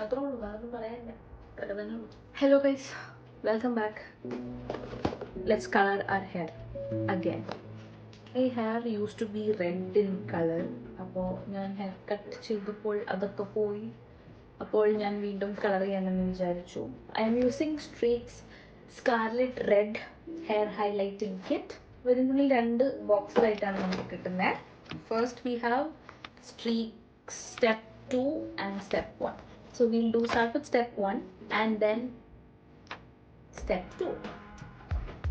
Hello guys, welcome back. Let's color our hair again. My hair used to be red in color. അപ്പോൾ ഞാൻ hair cut ചെയ്തപ്പോൾ അതൊക്കെ പോയി. അപ്പോൾ ഞാൻ വീണ്ടും കളർ ചെയ്യാമെന്ന് വിചാരിച്ചു. I am using streaks scarlet red hair highlighting kit. ഇതിനുള്ളിൽ 2 ബോക്സിലായിട്ടാണ് നമുക്ക് കിട്ടുന്നത്. First we have streaks step 2 and step 1. So we'll start with step 1 and then step 2.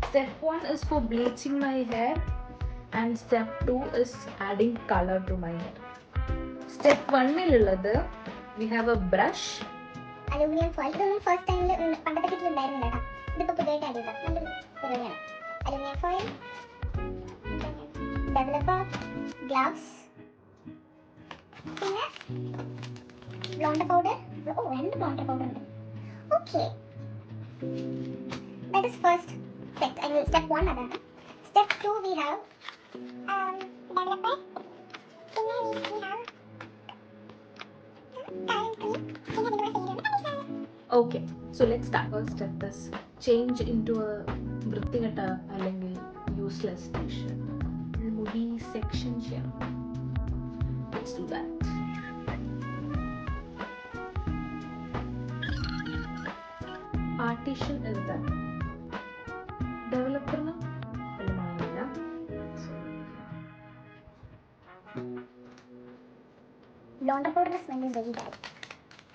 Step 1 is for bleaching my hair and step 2 is adding color to my hair. Step 1 illulladu we have a brush. Aluminium foil. ഇതൊന്നും first ടൈമിൽ പണ്ടത്തെ കിറ്റിൽ ഉണ്ടായിരുന്നില്ല കേട്ടോ. ഇതിപ്പോൾ പുതിയതായിട്ട് add ചെയ്തതാണ്. നല്ലൊരു പരിപാടിയാണ്. അലുമിനിയം ഫോയിൽ, ഡെവലപ്പർ, ഗ്ലൗസ്, പിന്നെ ബ്ലോണ്ടർ പൗഡർ. രണ്ട് ബ്ലോണ്ടർ പൗഡർ ഉണ്ട്. Okay, that is first step. I mean step 1 അതാണ്. Step 2 we have developer. പിന്നെ we have Okay, so let's start. First step is change into a വൃത്തികെട്ട അല്ലെങ്കിൽ useless texture. മുടി section ചെയ്യണം. Let's do that. Partition എഴുതാൻ ഡെവലപ്പറിന് എളുപ്പമാവില്ല. Blonder പൗഡറിന്റെ സ്മെൽ is very bad.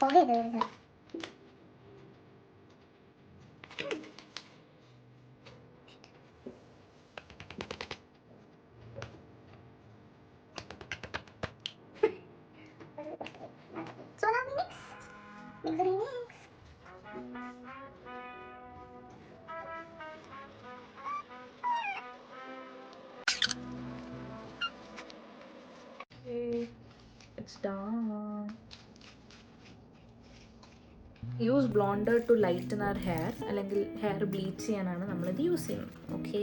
പുകയത് വരുന്നത്. So now we mix. Okay, it's done. Use blonder to lighten our hair. അല്ലെങ്കിൽ ഹെയർ ബ്ലീച്ച് ചെയ്യാനാണ് നമ്മളിത് യൂസ് ചെയ്യുന്നത്. Okay,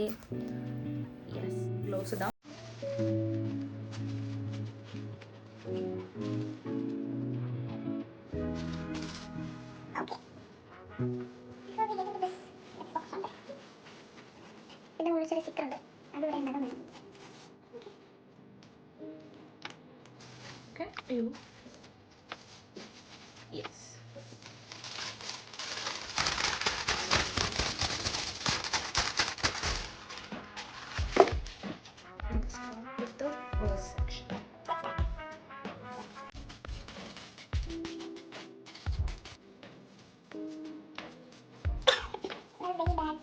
yes, close down. പിന്നെ ഒരു ചെറിയ സ്റ്റിക്കർ ഉണ്ട്, അത് ഇവിടെ ഉണ്ടാക്കാൻ വേണം. Okay, you. Yes. Let's start with the first section. That's very bad.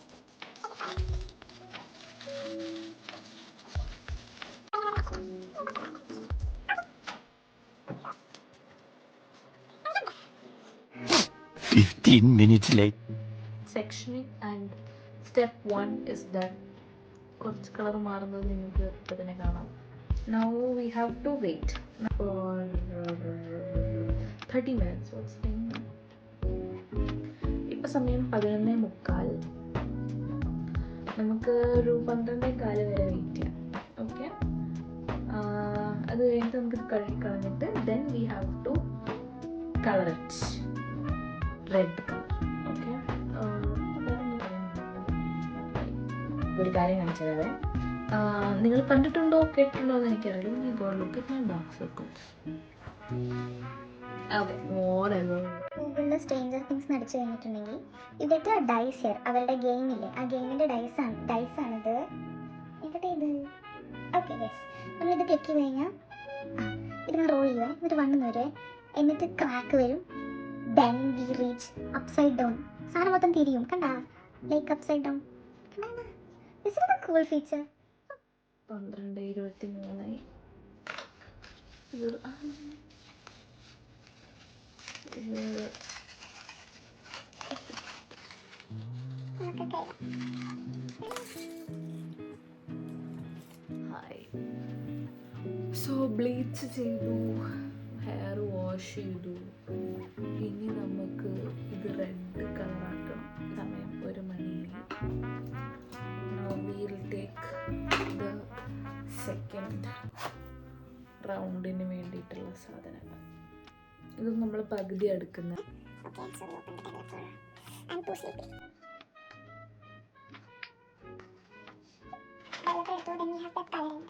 15 minutes late. Sectioning and step 1 is done. കുറച്ച് കളർ മാറുന്നത് നിങ്ങൾക്ക് ഇപ്പോൾ തന്നെ കാണാം. Now we have to wait for 30 minutes. What's the time? ഇപ്പോൾ സമയം 11:45. നമുക്ക് ഒരു 12:15 വരെ വെയിറ്റ് ചെയ്യാം. ഓക്കെ, അത് കഴിഞ്ഞിട്ട് നമുക്ക് കളഞ്ഞിട്ട് then we have to color it red color. Okay, ഒരു കാര്യം കാണിച്ചത് നിങ്ങൾ കണ്ടിട്ടുണ്ടോ കേട്ടിട്ടുണ്ടോ എന്ന് എനിക്കറിയില്ല. Look at my dark circles. Okay, ഗൂഗിളിൽ സ്ട്രേഞ്ചർ തിങ്സ് അടിച്ചു കഴിഞ്ഞിട്ടുണ്ടെങ്കിൽ ഇതൊക്കെ ഡൈസ് ഹിയർ, അവരുടെ ഗെയിമില്ലേ, ആ ഗെയിമിൻ്റെ ഡൈസാണിത്. എവിടെ ഇത്? Okay, yes. നമ്മളിത് ക്ലിക്ക് ചെയ്ത് കഴിഞ്ഞാൽ ഇതിങ്ങനെ റോൾ ചെയ്യുക, എന്നിട്ട് 1 വരെ, എന്നിട്ട് ക്രാക്ക് വരും. Then we reach upside down. സാധനം മൊത്തം തിരിയും, കണ്ടാ? Like upside down. This is a cool feature. 12:23 hi. So bleach ചെയ്തു, ഹെയർ വാഷ് ചെയ്തു. ഇനി നമുക്ക് ഇത് റെഡ് കളറാക്കണം. സമയം 1 മണി. Now we'll take the second റൗണ്ടിന് വേണ്ടിയിട്ടുള്ള സാധനങ്ങൾ. ഇത് നമ്മൾ പകുതി എടുക്കുന്നത്. Okay, so we open the tablet for I'm too sleepy. Then we have that coloring.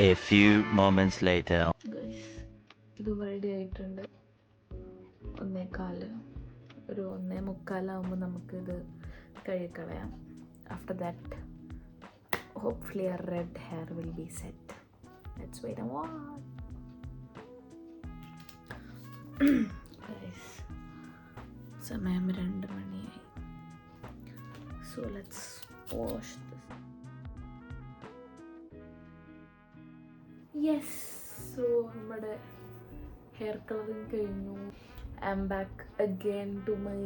A few moments later. Guys, ഇത് റെഡി ആയിട്ടുണ്ട്. 1:15 ഒരു 1:45 നമുക്കിത് കഴുകിക്കളയാം. After that hopefully our red hair will be set. Let's wait and watch. Guys, സമയം 2 മണിയായി. So let's wash this. Yes, so നമ്മുടെ hair colouring കഴിഞ്ഞു. I am back again to my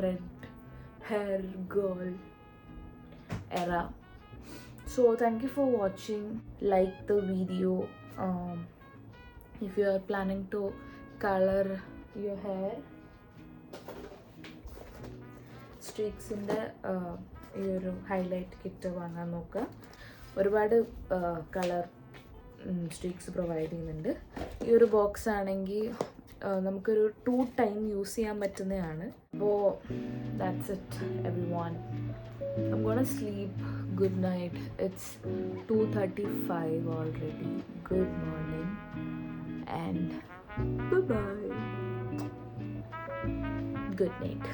red hair girl era. So thank you for watching. Like the video. If you are planning to color your hair, സ്ട്രീക്സിൻ്റെ ഈ ഒരു highlight kit വാങ്ങാൻ നോക്കുക. ഒരുപാട് colour streaks provide ചെയ്യുന്നുണ്ട്. ഈ ഒരു box ആണെങ്കിൽ നമുക്കൊരു 2 ടൈം യൂസ് ചെയ്യാൻ പറ്റുന്നതാണ്. അപ്പോൾ that's it everyone. I'm gonna sleep. Good night. It's 2:35 already. Good morning and bye-bye. Good night.